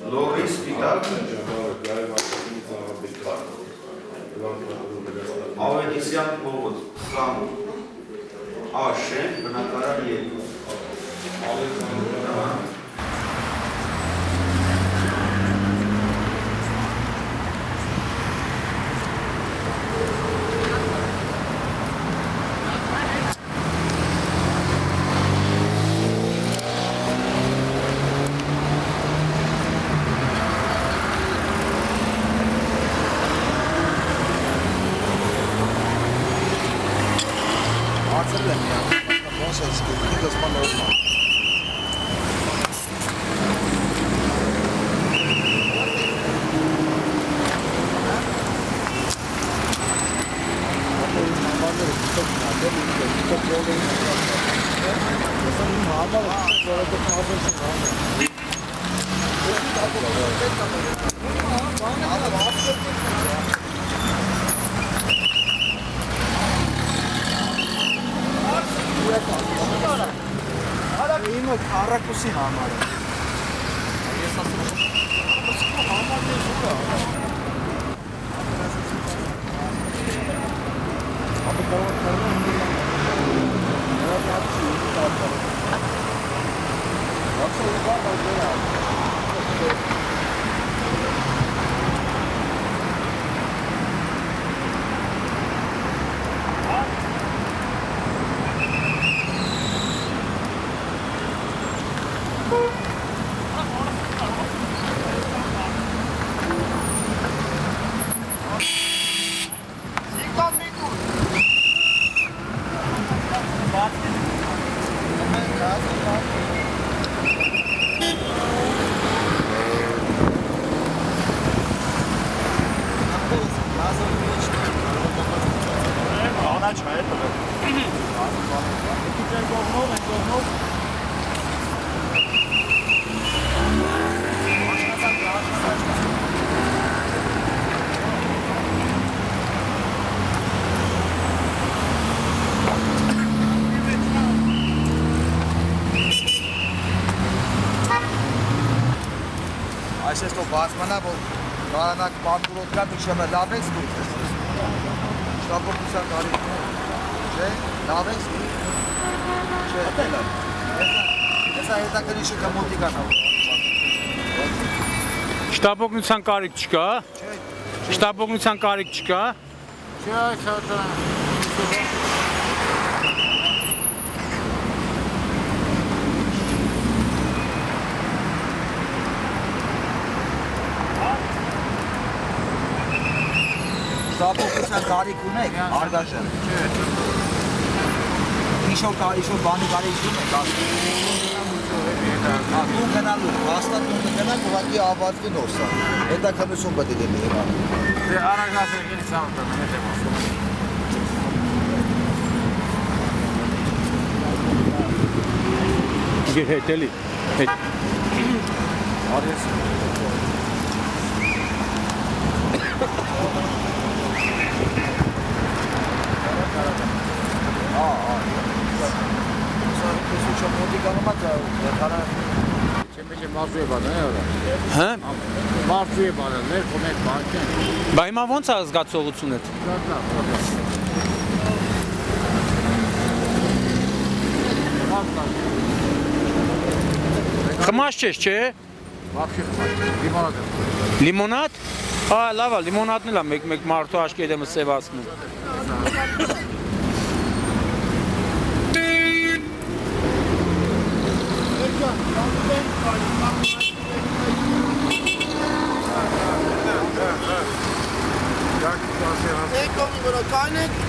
Լորիս պիտակ Ավետիսյան փողոց 20 Աշեն բնակարան 2 Արակուսի համար է։ Ես ասում եմ, համար է շուկա։ Ապա կարող է Այսպես բացմանա, որ կարանակ պատուրոտկա միջև լավ եք զգույթ ես։ Շտապօգնության կարիքն է, չէ, լավ եք զգույթ։ Չէ, հեսա հետաքրի շիկա մոտիկան հավ։ Շտապօգնության կարիք չկա։ Շտապօգնության կարիք չկա։ Չէ, այս հատան։ Շտապօգնության կարիք ունեք, Արգաշեն։ Չէ։ Ինչ-որ բանի կարիք ունեք, դու գնալու, հաստատ դու գնալ, ուղղակի ավարտվի նորսա։ Հետաքրքրություն պետք է լինի հիմա։ Դե Արագասը ինձ սամտը հետ եմ ասում։ Գեր հետ էլի։ Հետ։ Արես։ Մարզու է բանան է որա։ Հա։ Մարզու է բանան, մեր կոմեկ բանք են։ Բա հիմա ո՞նց է զգացողությունդ։ Խմած չես, չէ։ Вообще խմած, լիմոնադ եմ։ Լիմոնադ։ Հա, լավ է, լիմոնադն էլ է մեկ մարդու աչքի դեմը սևացնում։ Եկոմի վրա կայնեք